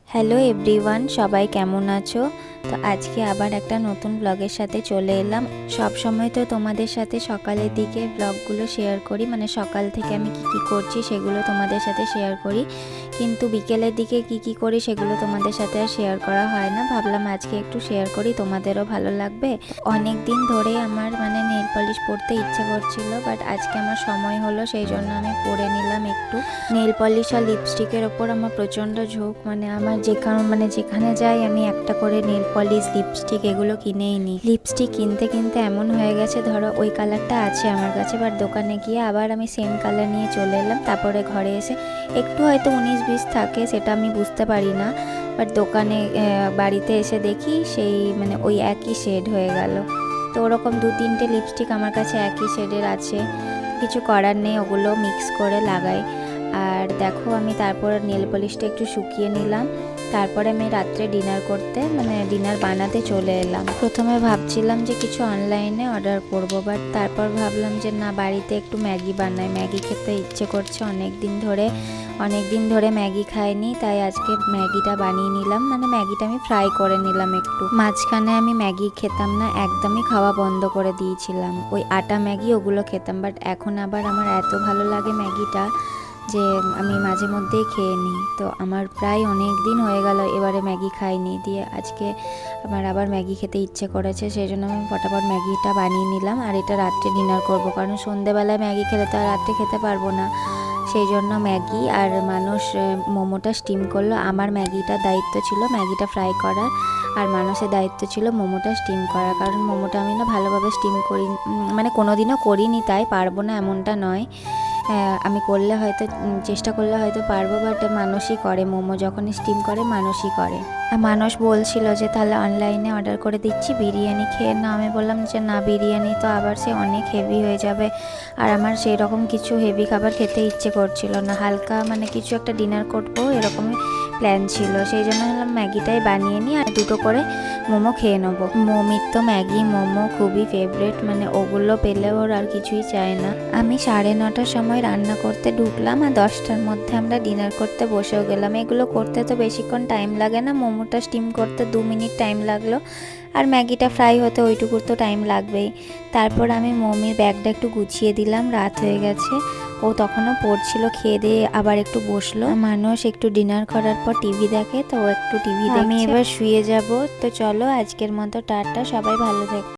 Hello everyone, সবাই কেমন আছো? তো আজকে আবার একটা নতুন ব্লগের সাথে চলে এলাম। সব সময় তো তোমাদের সাথে সকালের দিকে ব্লগগুলো শেয়ার করি, মানে সকাল থেকে আমি কি করছি সেগুলো তোমাদের সাথে শেয়ার করি, কিন্তু বিকেলের দিকে কি করি সেগুলো তোমাদের সাথে আর শেয়ার করা হয় না। ভাবলাম আজকে একটু শেয়ার করি, তোমাদেরও ভালো লাগবে। অনেক দিন ধরে আমার মানে নেল পলিশ পরতে ইচ্ছে করছিল, বাট আজকে আমার সময় হলো, সেই জন্য আমি পরে নিলাম একটু। নেল পলিশ আর লিপস্টিকের ওপর আমার প্রচণ্ড ঝোঁক, মানে আমার যেখানে যাই আমি একটা করে নেল পলিশ লিপস্টিক এগুলো কিনেই নিই। লিপস্টিক কিনতে কিনতে এমন হয়ে গেছে, ধরো ওই কালারটা আছে আমার কাছে, বাট দোকানে গিয়ে আবার আমি সেম কালার নিয়ে চলে এলাম। তারপরে ঘরে এসে একটু হয়তো 19-20 থাকে, সেটা আমি বুঝতে পারি না, বাট দোকানে বাড়িতে এসে দেখি সেই মানে ওই একই শেড হয়ে গেল। তো ওরকম 2-3টে লিপস্টিক আমার কাছে একই শেডের আছে, কিছু করার নেই, ওগুলো মিক্স করে লাগাই। আর দেখো আমি তারপর নেল পলিশটা একটু শুকিয়ে নিলাম। তারপরে আমি রাত্রে ডিনার বানাতে চলে এলাম। প্রথমে ভাবছিলাম যে কিছু অনলাইনে অর্ডার করব, বাট তারপর ভাবলাম যে না, বাড়িতে একটু ম্যাগি বানাই, ম্যাগি খেতে ইচ্ছে করছে অনেক দিন ধরে ম্যাগি খাইনি, তাই আজকে ম্যাগিটা বানিয়ে নিলাম। মানে ম্যাগিটা আমি ফ্রাই করে নিলাম একটু। মাঝখানে আমি ম্যাগি খেতাম না, একদমই খাওয়া বন্ধ করে দিয়েছিলাম, ওই আটা ম্যাগি ওগুলো খেতাম, বাট এখন আবার আমার এত ভালো লাগে ম্যাগিটা যে আমি মাঝে মধ্যেই খেয়ে নিই। তো আমার প্রায় অনেক দিন হয়ে গেল এবারে ম্যাগি খাইনি, দিয়ে আজকে আমার আবার ম্যাগি খেতে ইচ্ছে করেছে, সেই জন্য আমি ফটাফট ম্যাগিটা বানিয়ে নিলাম। আর এটা রাত্রে ডিনার করব, কারণ সন্ধেবেলায় ম্যাগি খেলে তো আর রাত্রে খেতে পারবো না, সেই জন্য ম্যাগি। আর মানুষ মোমোটা স্টিম করলো, আমার ম্যাগিটার দায়িত্ব ছিল ম্যাগিটা ফ্রাই করার, আর মানুষের দায়িত্ব ছিল মোমোটা স্টিম করার। কারণ মোমোটা আমি না ভালোভাবে স্টিম করি, মানে কোনোদিনও করিনি, তাই পারবো না এমনটা নয়। আমি চেষ্টা করলে হয়তো পারবো, বাট মানুষই করে, মোমো যখন স্টিম করে মানুষই করে। মানুষ বলছিল যে তাহলে অনলাইনে অর্ডার করে দিচ্ছি, বিরিয়ানি খেয়ে না। আমি বললাম যে না, বিরিয়ানি তো আবার সে অনেক হেভি হয়ে যাবে, আর আমার সেই রকম কিছু হেভি খাবার খেতে ইচ্ছে করছিল না, হালকা মানে কিছু একটা ডিনার করবো এরকমই প্ল্যান ছিল। সেই জন্য ভাবলাম ম্যাগিটাই বানিয়ে নিই, আর দুটো করে মোমো খেয়ে নেবো। মমির তো ম্যাগি মোমো খুবই ফেভারিট, মানে ওগুলো পেলে ওর আর কিছুই চায় না। আমি 9:30টার সময় রান্না করতে ঢুকলাম, আর 10টার মধ্যে আমরা ডিনার করতে বসেও গেলাম। এগুলো করতে তো বেশিক্ষণ টাইম লাগে না, মোমোটা স্টিম করতে 2 মিনিট টাইম লাগলো, আর ম্যাগিটা ফ্রাই হতে ওইটুকুর তো টাইম লাগবেই। তারপর আমি মমির ব্যাগটা একটু গুছিয়ে দিলাম, রাত হয়ে গেছে, ও তখনও পড়ছিল, খেয়ে দিয়ে আবার একটু বসলো। মানুষ একটু ডিনার করার পর টিভি দেখে, তো ও একটু টিভি দেখে। আমি এবার শুয়ে যাব। তো চলো আজকের মতো টাটা, সবাই ভালো থেকো।